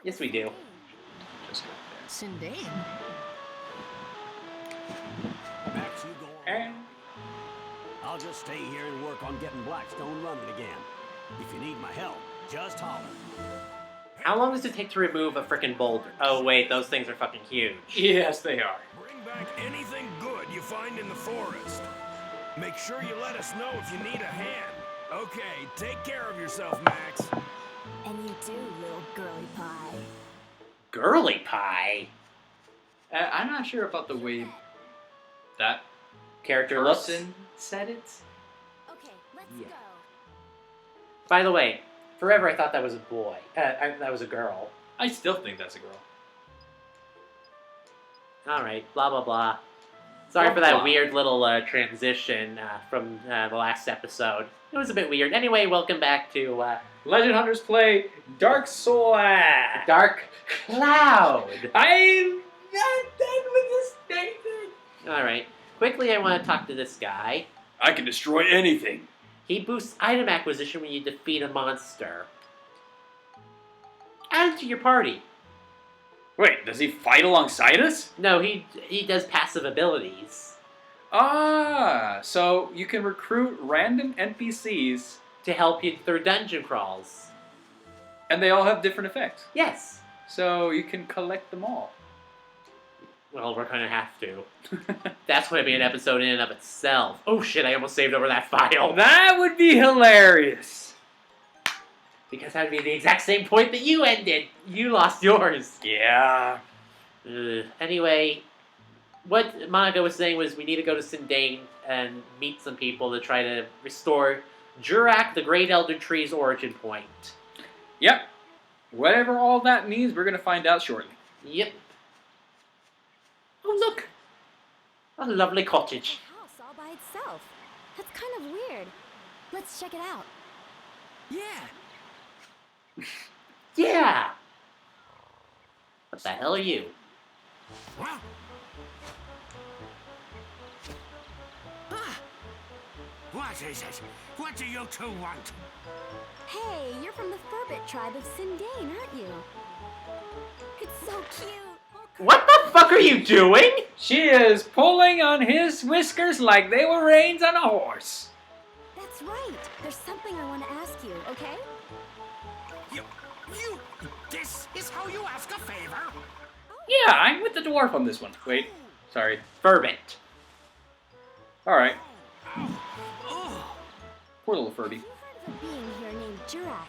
Yes, we do. Just right Sindain? Max, you go on. there. And I'll just stay here and work on getting Blackstone running again. If you need my help, just holler. How long does it take to remove a frickin' boulder? Oh wait, those things are fucking huge. yes, they are. Bring back anything good you find in the forest. Make sure you let us know if you need a hand. Okay, take care of yourself, Max. And you too, little girly pie. Girly pie? I'm not sure about the way that Character looks. person said it. Okay, let's Yeah. go. By the way, forever I thought that was a boy. That was a girl. I still think that's a girl. Alright, blah blah blah. Sorry Blah, for that blah. weird little transition from the last episode. It was a bit weird. Anyway, welcome back to Legend Hunters play Dark Soul. Dark Cloud. I'm not done with this thing. Alright, quickly I want to talk to this guy. I can destroy anything. He boosts item acquisition when you defeat a monster. Add it to your party. Wait, does he fight alongside us? No, he does passive abilities Ah, so you can recruit random NPCs, to help you through dungeon crawls. and they all have different effects. Yes. So you can collect them all. Well, we're gonna have to. That's gonna be an episode in and of itself. Oh shit, I almost saved over that file. That would be hilarious. Because that would be the exact same point that you ended. You lost yours. Yeah. Anyway, what Monica was saying was we need to go to Sindain and meet some people to try to restore Jurak, the Great Elder Tree's origin point. Yep. Whatever all that means, we're going to find out shortly. Yep. Oh, look. A lovely cottage. A house all by itself. That's kind of weird. Let's check it out. Yeah. Yeah. What the hell are you? Well. Ah. What is it? What do you two want? Hey, you're from the Firbit tribe of Sindain, aren't you? It's so cute. What the fuck are you doing? She is pulling on his whiskers like they were reins on a horse. That's right. There's something I want to ask you, okay? You. This is how you ask a favor? Yeah, I'm with the dwarf on this one. Wait, sorry. Firbit. Alright, Oh. poor little Furby. Have you heard of a being here named Jurak?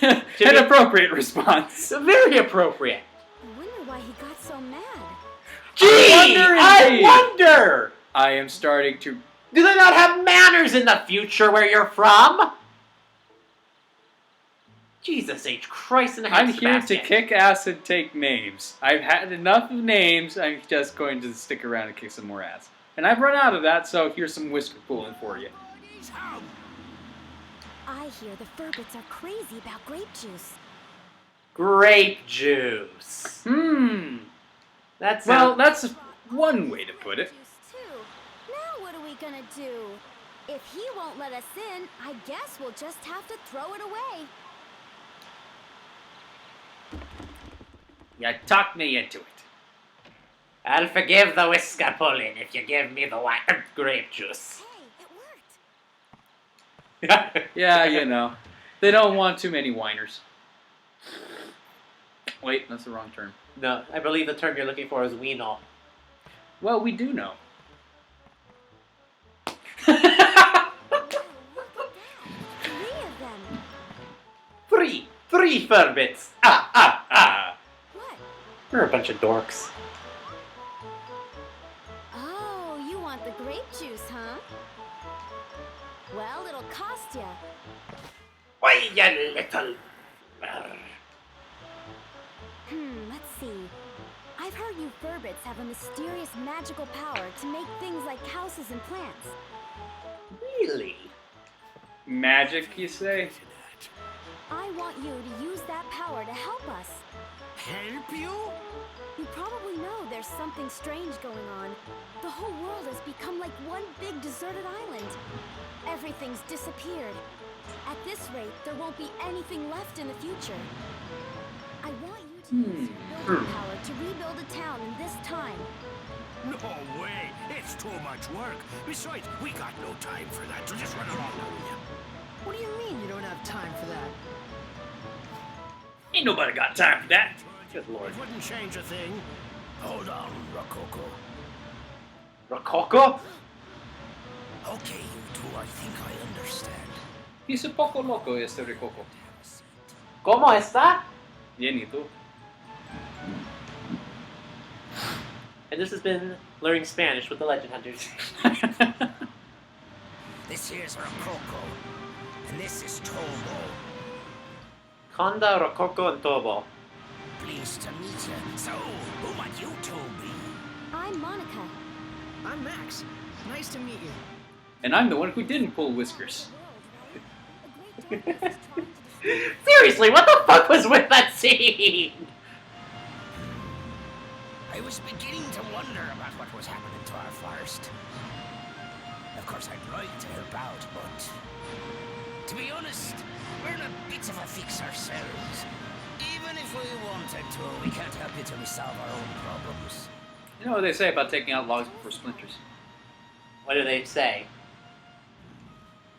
An appropriate response. Very appropriate. I wonder why he got so mad. Gee, wonder I indeed. wonder. I am starting to... Do they not have manners in the future where you're from? Jesus H. Christ in a I'm here to basket. kick ass and take names. I've had enough of names. I'm just going to stick around and kick some more ass. And I've run out of that, so here's some whisker pulling for you. I hear the Firbits are crazy about grape juice. Grape juice. That's Well, that's one way to put it. Juice too. Now what are we gonna do? If he won't let us in, I guess we'll just have to throw it away. You talked me into it. I'll forgive the whisker pulling if you give me the grape juice. Hey, it worked. Yeah, you know. They don't want too many whiners. Wait, that's the wrong term. No, I believe the term you're looking for is weanal. Well, we do know. Three of them. Three Firbits. Ah. What? We're a bunch of dorks. Oh, you want the grape juice, huh? Well, it'll cost ya. Why, you little... Let's see. I've heard you Firbits have a mysterious magical power to make things like houses and plants. Really? Magic, you say? I want you to use that power to help us. Help you? You probably know there's something strange going on. The whole world has become like one big deserted island. Everything's disappeared. At this rate, there won't be anything left in the future. I want you to use your building power to rebuild a town in this time. No way! It's too much work. Besides, we got no time for that, so just run along now, will ya? What do you mean you don't have time for that? Ain't nobody got time for that. Good lord. It wouldn't change a thing. Hold on, Rococo. Rococo? Okay, you two, I think I understand. He's a poco loco, este Rococo. ¿Cómo está? Bien, ¿y tú? And this has been Learning Spanish with the Legend Hunters. This here's Rococo, and this is Tobo. Conda, Rococo, and Tobo. Pleased to meet you. So, who might you two be? I'm Monica. I'm Max. Nice to meet you. And I'm the one who didn't pull whiskers. A great darkness is trying to destroy Seriously, what the fuck was with that scene? I was beginning to wonder about what was happening to our forest. Of course, I'd like to help out, but to be honest, we're in a bit of a fix ourselves. Even if we wanted to, we can't help you till we solve our own problems. You know what they say about taking out logs before splinters? What do they say?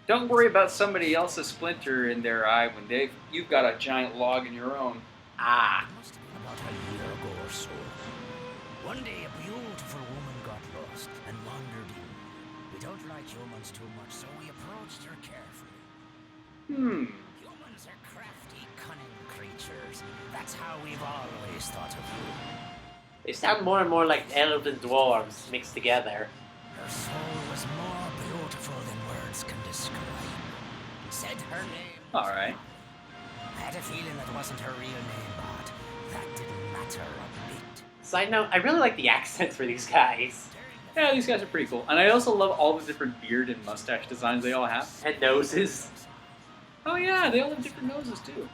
Don't worry about somebody else's splinter in their eye when you've got a giant log in your own. Ah. It must have been about a year ago or so. One day, a beautiful woman got lost and wandered in. We don't like humans too much, so we approached her carefully. Humans are crafty, cunning creatures. That's how we've always thought of you. They sound more and more like elves and dwarves mixed together. Her soul was more beautiful than words can describe. Said her name. Alright. I had a feeling that wasn't her real name, but that didn't matter a bit. Side note, I really like the accents for these guys. Yeah, these guys are pretty cool. And I also love all the different beard and mustache designs they all have. And noses. Oh yeah, they all have different noses too.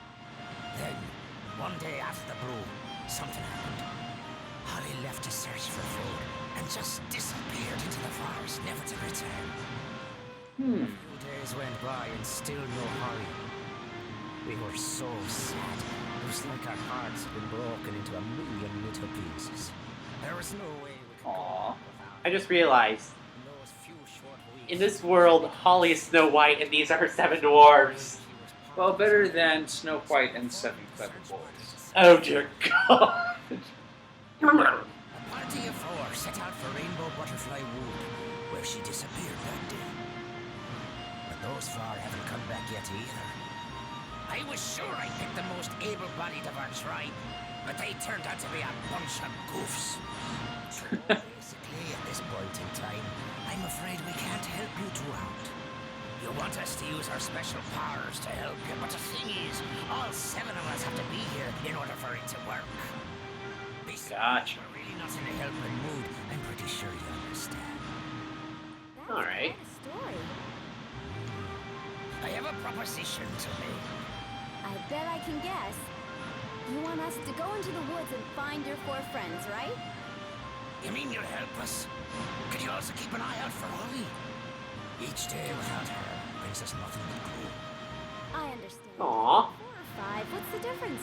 Then, one day after the brew, something happened. Holly left to search for food and just disappeared into the forest, never to return. A few days went by and still no Holly. We were so sad. It was like our hearts had been broken into a million little pieces. There was no way we could go Aww. on I without just realized, those few short weeks. in this world, Holly is Snow White and these are her 7 dwarves. Well, better than Snow White and 7 Clever Boys. Oh dear God. A party of 4 set out for Rainbow Butterfly Wood, where she disappeared that day. But those 4 haven't come back yet either. I was sure I picked the most able-bodied of our tribe, but they turned out to be a bunch of goofs. So basically, at this point in time, I'm afraid we can't help you two out. You want us to use our special powers to help you, but the thing is, all 7 of us have to be here in order for it to work. Gotcha. We're really not in a helping mood. I'm pretty sure you understand. That's Alright. quite a story. I have a proposition to make. I bet I can guess. You want us to go into the woods and find your 4 friends, right? You mean you'll help us? Could you also keep an eye out for Holly? Each day without her brings us nothing but gloom. I understand. Aw. 4 or 5, what's the difference?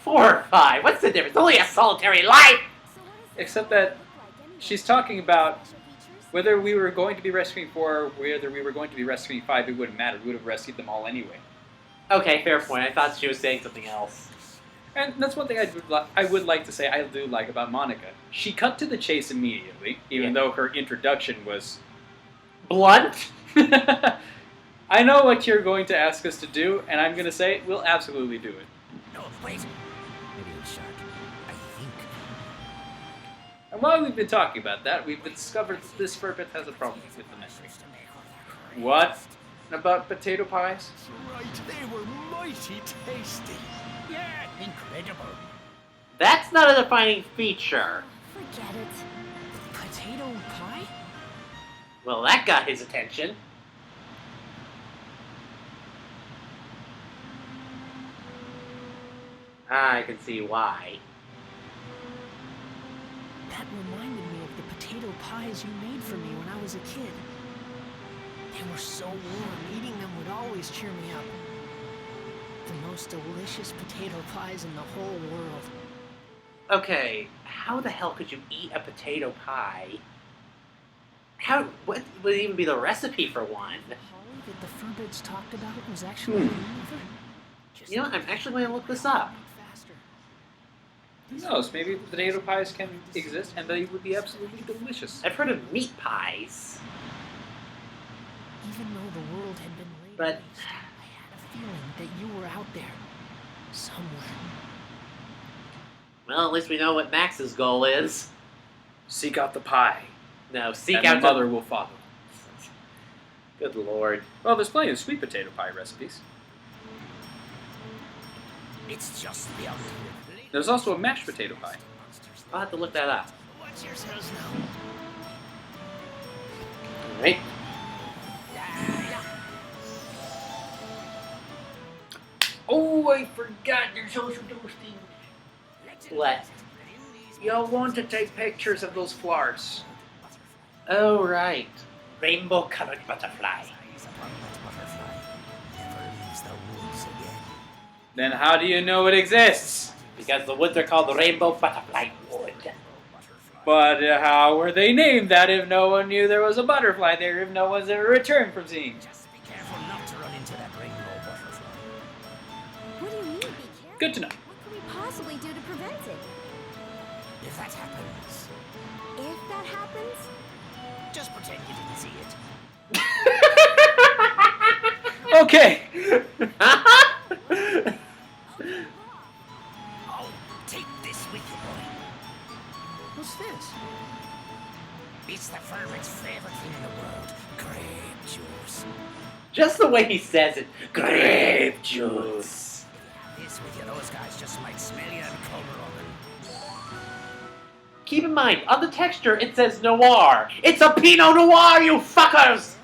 4 or 5, what's the difference? Only a solitary life! So what does Except the that look like anyway? she's talking about Special features? whether we were going to be rescuing 4 or whether we were going to be rescuing 5, it wouldn't matter. We would have rescued them all anyway. Okay, fair point. I thought she was saying something else. And that's one thing I would like to say I do like about Monica. She cut to the chase immediately, even Yeah. though her introduction was... Blunt? I know what you're going to ask us to do, and I'm going to say we'll absolutely do it. No, wait. Maybe I'm sharp. I think. And while we've been talking about that, we've discovered that this Firbit has a problem with the memory. What? About potato pies? Right, they were mighty tasty. Yeah, incredible. That's not a defining feature. Forget it. Potato pie? Well, that got his attention. I can see why. That reminded me of the potato pies you made for me when I was a kid. They were so warm, eating them would always cheer me up. The most delicious potato pies in the whole world. Okay, how the hell could you eat a potato pie? What would even be the recipe for one? The holly that the Firbits talked about was actually green with her? You know what, I'm actually going to look this up. Faster. Who knows? Maybe potato pies can exist and they would be absolutely delicious. I've heard of meat pies. Even though the world had been laid But- waste, I had a feeling that you were out there. Somewhere. Well, at least we know what Max's goal is. Seek out the pie. No, seek and out the mother will follow. Good lord. Well, there's plenty of sweet potato pie recipes. It's just beyond here. There's also a mashed potato pie. I'll have to look that up. Watch yourselves now. Alright. Oh, I forgot you're social toasting. What? You'll want to take pictures of those flowers. Oh, right. Rainbow-colored butterfly. Eyes upon that butterfly. Never leaves the woods again. Then how do you know it exists? Because the woods are called the Rainbow Butterfly Wood. But how were they named that if no one knew there was a butterfly there, if no one's ever returned from seeing? Just be careful not to run into that rainbow butterfly. What do you mean, be careful? Good to know. What can we possibly do to prevent it? If that happens, If that happens, just pretend you didn't see it. Okay. Oh, take this with you, boy. What's this? It's the Firbit's favorite thing in the world. Grape juice. Just the way he says it. Grape juice. If you have this with you, those guys just might smell you and come running. Keep in mind, on the texture it says noir. It's a Pinot Noir, you fuckers!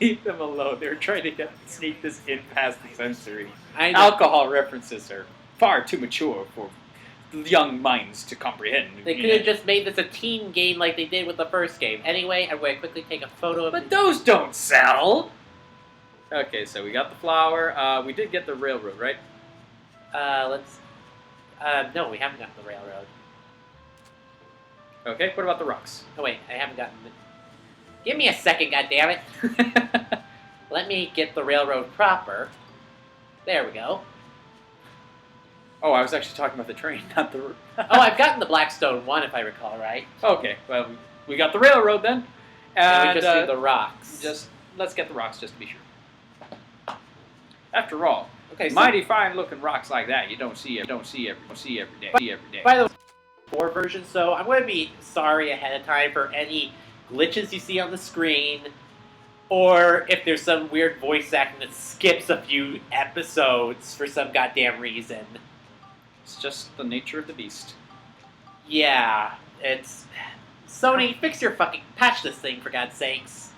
Leave them alone. They're trying to sneak this in past the sensory. I know. Alcohol references are far too mature for young minds to comprehend. They could have just made this a teen game like they did with the first game. Anyway, I'm going to quickly take a photo of But those don't sell! Okay, so we got the flower. We did get the railroad, right? No, we haven't gotten the railroad. Okay, what about the rocks? Oh wait, I haven't gotten the... Give me a second, goddammit. Let me get the railroad proper. There we go. Oh, I was actually talking about the train, not the... Oh, I've gotten the Blackstone one, if I recall right. Okay, well, we got the railroad then. And And we just do the rocks. let's get the rocks just to be sure. After all, okay, so mighty fine looking rocks like that you don't see every day. by the way, 4 version, so I'm going to be sorry ahead of time for any glitches you see on the screen, or if there's some weird voice acting that skips a few episodes for some goddamn reason. It's just the nature of the beast. Yeah, it's... Sony, fix your fucking... Patch this thing, for God's sakes.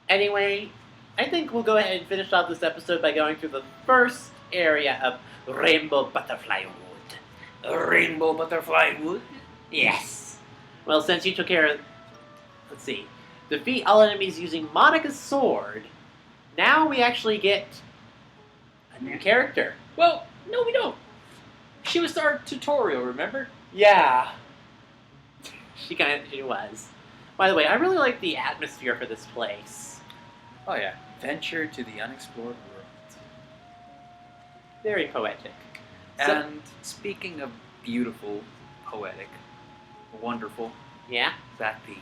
Anyway, I think we'll go ahead and finish off this episode by going through the first area of Rainbow Butterfly Wood. Rainbow butterfly wood? Yes. Well, since you took care of... Let's see. Defeat all enemies using Monica's sword. Now we actually get a new character. Well, no, we don't. She was our tutorial, remember? Yeah. She was. By the way, I really like the atmosphere for this place. Oh yeah, venture to the unexplored world. Very poetic. So- And speaking of beautiful, poetic, wonderful, Yeah? backbeat.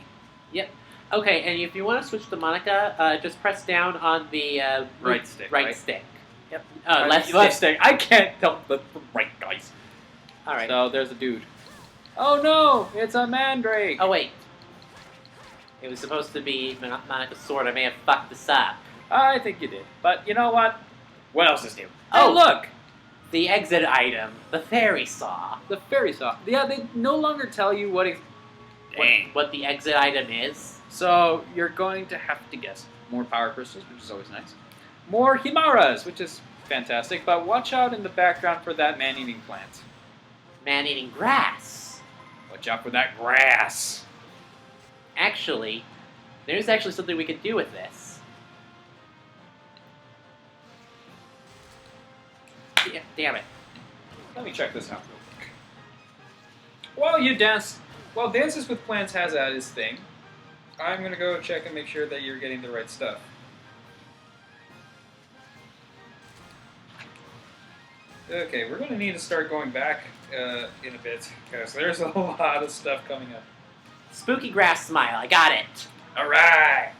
Yep. Okay, and if you want to switch to Monica, just press down on the Right stick, Right right? stick. Yep. Left stick. I can't tell the right guys. All right. So there's a dude. Oh no, it's a mandrake. Oh wait. It was supposed to be Monica's sword. I may have fucked this up. I think you did. But you know what? What else is new? Oh. Oh, look! The exit item, the fairy saw. The fairy saw. Yeah, they no longer tell you what What the exit item is. So you're going to have to guess. More power crystals, which is always nice. More himaras, which is fantastic. But watch out in the background for that man-eating plant. Man-eating grass. Watch out for that grass. Actually, There's actually something we can do with this. Yeah, damn it. Let me check this out real quick. While Dances with Plants has at his thing, I'm gonna go check and make sure that you're getting the right stuff. Okay, we're gonna need to start going back in a bit because there's a lot of stuff coming up. Spooky grass smile, I got it. All right,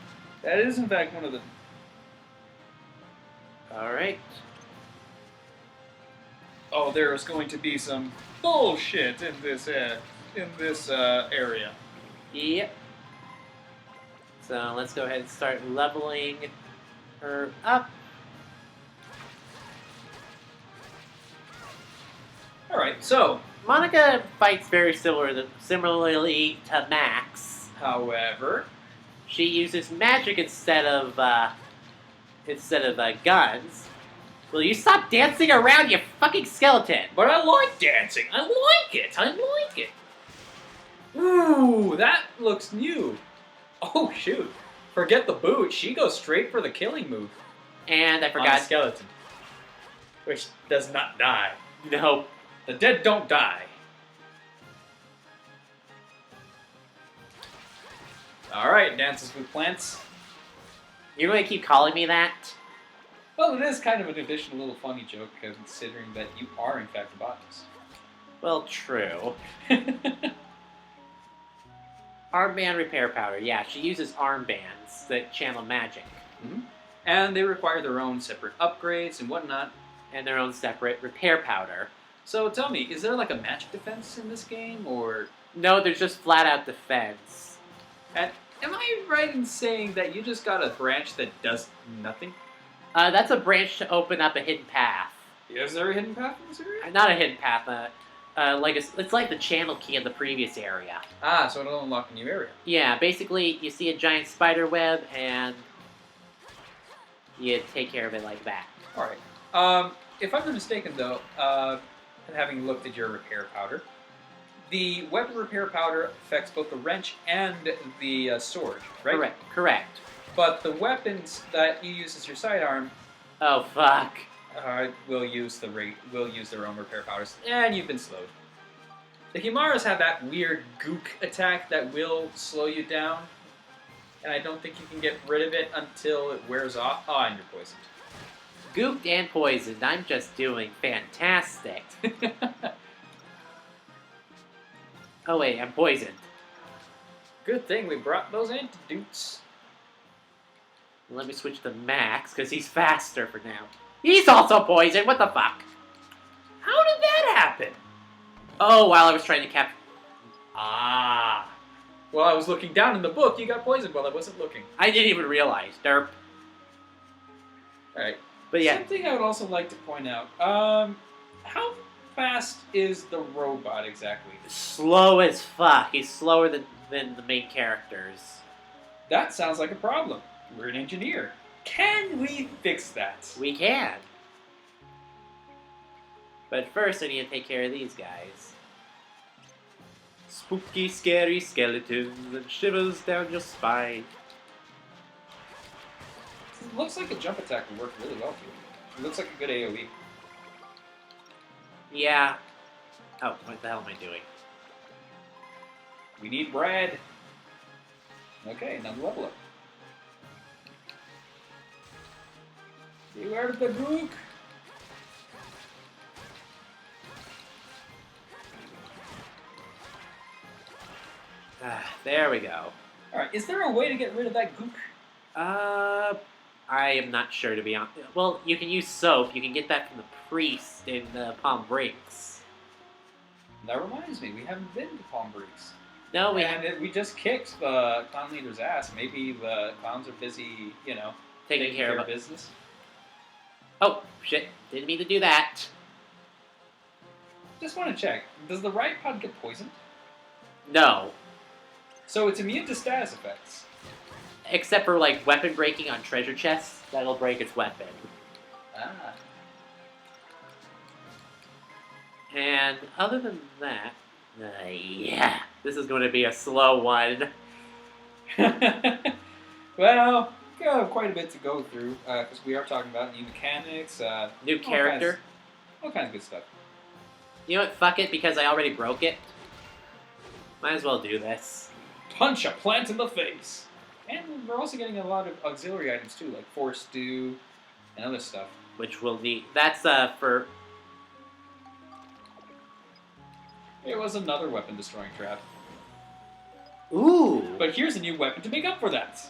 that is in fact one of the. Alright. Oh, there is going to be some bullshit in this area. Yep. So let's go ahead and start leveling her up. All right, so Monica fights very similarly to Max. however, She uses magic instead of guns. Will you stop dancing around, you fucking skeleton? but I like dancing. I like it. Ooh, that looks new. Oh shoot! Forget the boot. She goes straight for the killing move. And I On the forgot. skeleton, which does not die. No. The dead don't die. All right, Dances with Plants. You're going to keep calling me that? Well, it is kind of an additional little funny joke, considering that you are in fact the botanist. Well, true. Armband repair powder. Yeah, she uses armbands that channel magic. Mm-hmm. And they require their own separate upgrades and whatnot. And their own separate repair powder. So tell me, is there like a magic defense in this game, or... No, there's just flat out defense. And am I right in saying that you just got a branch that does nothing? That's a branch to open up a hidden path. Is there a hidden path in this area? Not a hidden path, it's like the channel key in the previous area. Ah, so it'll unlock a new area. Yeah, basically, you see a giant spider web, and you take care of it like that. Alright. If I'm not mistaken, though, and having looked at your repair powder, the weapon repair powder affects both the wrench and the sword, right? Correct. But the weapons that you use as your sidearm Oh, fuck. will use their own repair powders, and you've been slowed. The Himaras have that weird gook attack that will slow you down, and I don't think you can get rid of it until it wears off. Oh, and you're poisoned. Gooped and poisoned. I'm just doing fantastic. Oh, wait, I'm poisoned. Good thing we brought those antidotes. Let me switch to Max, because he's faster for now. He's also poisoned. What the fuck? How did that happen? Oh, while I was trying to cap... Ah. While I was looking down in the book, you got poisoned while I wasn't looking. I didn't even realize. Derp. Alright. But yeah. Something I would also like to point out. How fast is the robot exactly? Slow as fuck. He's slower than the main characters. That sounds like a problem. We're an engineer. Can we fix that? We can. But first, I need to take care of these guys. Spooky, scary skeletons and shivers down your spine. It looks like a jump attack would work really well for you. It looks like a good AoE. Yeah. Oh, what the hell am I doing? We need bread. Okay, another level up. Beware of the gook. There we go. Alright, is there a way to get rid of that gook? I am not sure, to be honest. Well, you can use soap. You can get that from the priest in Palm Breaks. That reminds me, we haven't been to Palm Breaks. No, we just kicked the clown leader's ass. Maybe the clowns are busy, taking care of business. Oh, shit. Didn't mean to do that. Just want to check. Does the riot pod get poisoned? No. So it's immune to status effects. Except for, like, weapon breaking on treasure chests. That'll break its weapon. Ah. And other than that... yeah. This is going to be a slow one. Well, got quite a bit to go through because we are talking about new mechanics, New character. all kinds of good stuff. You know what? Fuck it, because I already broke it. Might as well do this. Punch a plant in the face. And we're also getting a lot of auxiliary items too, like Force Stew and other stuff. Which we'll need. That's for. It was another weapon destroying trap. Ooh! But here's a new weapon to make up for that.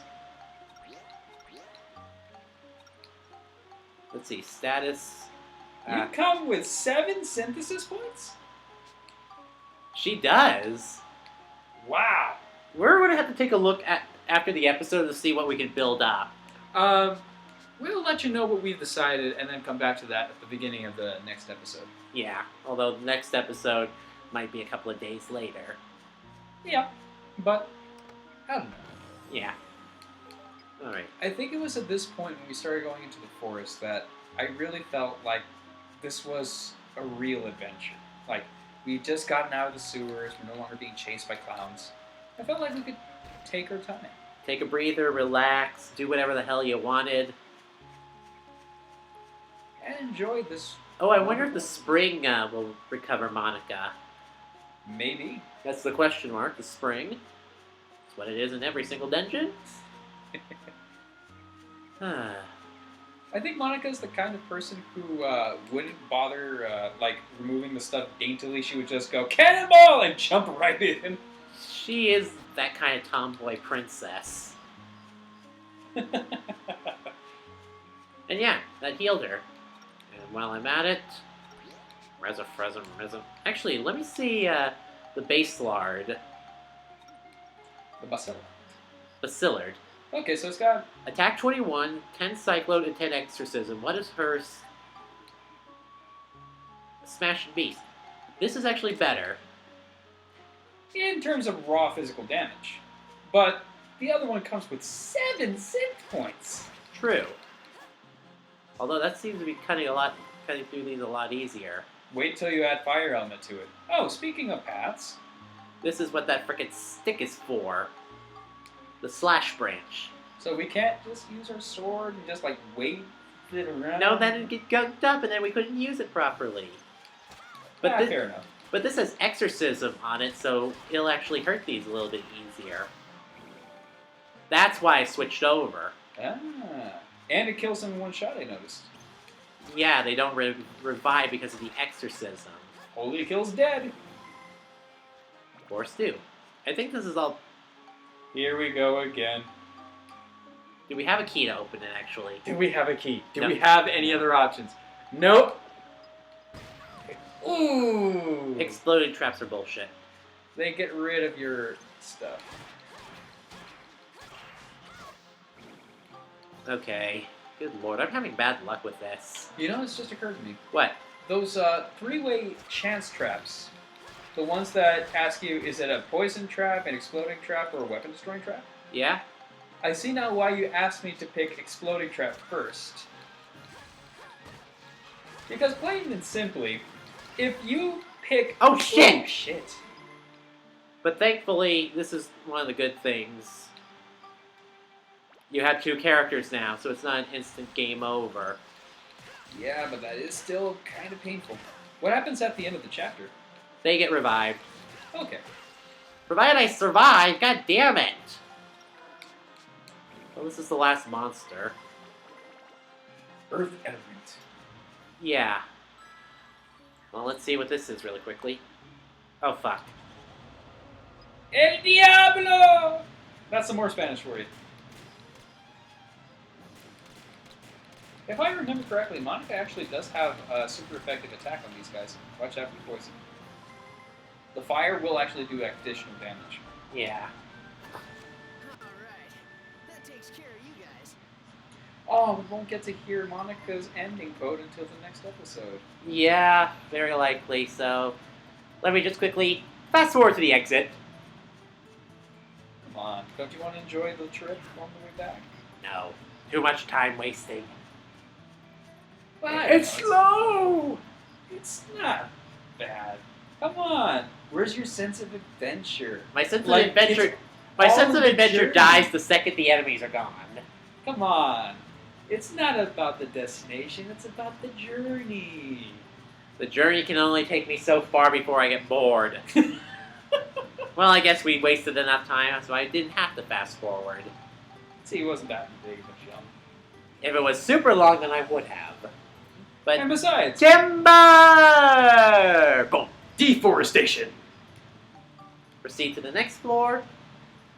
Let's see. Status. You come with 7 synthesis points? She does. Wow. We're going to have to take a look at after the episode to see what we can build up. We'll let you know what we've decided and then come back to that at the beginning of the next episode. Yeah, although the next episode might be a couple of days later. Yeah, but I don't know. Yeah. Alright. I think it was at this point when we started going into the forest that I really felt like this was a real adventure. Like, we'd just gotten out of the sewers, we're no longer being chased by clowns. I felt like we could take our time. Take a breather, relax, do whatever the hell you wanted. And enjoy this. Oh, I wonder if the spring will recover Monica. Maybe. That's the question mark, the spring. That's what it is in every single dungeon. I think Monica's the kind of person who wouldn't bother removing the stuff daintily. She would just go, cannonball, and jump right in. She is that kind of tomboy princess. And yeah, that healed her. And while I'm at it, actually, let me see the base lard. The Bacillard. Bacillard. Okay, so it's got... Attack 21, 10 Cyclone, and 10 Exorcism. What is her... Smash and Beast. This is actually better. in terms of raw physical damage. But the other one comes with 7 synth points. True. Although that seems to be cutting through these a lot easier. Wait till you add fire element to it. Oh, speaking of paths. This is what that frickin' stick is for. The slash branch. So we can't just use our sword and just like wave it around? No, then it'd get gunked up and then we couldn't use it properly. But fair enough. But this has exorcism on it, so it'll actually hurt these a little bit easier. That's why I switched over. Ah. And it kills them in one shot, I noticed. Yeah, they don't revive because of the exorcism. Holy kills dead. Force do. I think this is all... Here we go again. Do we have a key to open it, actually? Do we have a key? Do No. we have any other options? Nope. Ooh. Exploding traps are bullshit. They get rid of your stuff. Okay. Good lord, I'm having bad luck with this. You know, it's just occurred to me. What? Those 3-way chance traps. The ones that ask you, is it a poison trap, an exploding trap, or a weapon destroying trap? Yeah? I see now why you asked me to pick exploding trap first. Because plain and simply, if you pick... Oh, shit! Oh, shit. But thankfully, this is one of the good things. You have 2 characters now, so it's not an instant game over. Yeah, but that is still kind of painful. What happens at the end of the chapter? They get revived. Okay. Provided I survive, god damn it! Well, this is the last monster. Earth element. Yeah. Well, let's see what this is really quickly. Oh, fuck. El Diablo! That's some more Spanish for you. If I remember correctly, Monica actually does have a super effective attack on these guys. Watch out for poison. The fire will actually do additional damage. Yeah. Alright. That takes care of you guys. Oh, we won't get to hear Monica's ending quote until the next episode. Yeah, very likely, so... Let me just quickly fast forward to the exit. Come on, don't you want to enjoy the trip on the way back? No. Too much time wasting. But it's slow! It's not bad. Come on. Where's your sense of adventure? My sense of Like, adventure... My all sense of the adventure journey. dies the second the enemies are gone. Come on. It's not about the destination, it's about the journey. The journey can only take me so far before I get bored. Well, I guess we wasted enough time, so I didn't have to fast forward. See, it wasn't that big of a jump. If it was super long, then I would have. But And besides, timber! Boom. deforestation. Proceed to the next floor.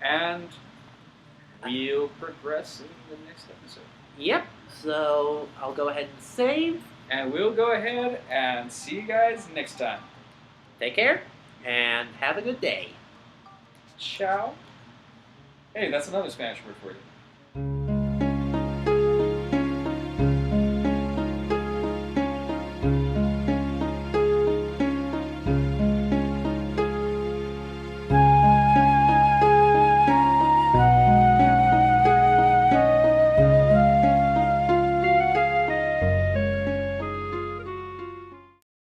And we'll progress in the next episode. Yep. So I'll go ahead and save. And we'll go ahead and see you guys next time. Take care and have a good day. Ciao. Hey, that's another Spanish word for you.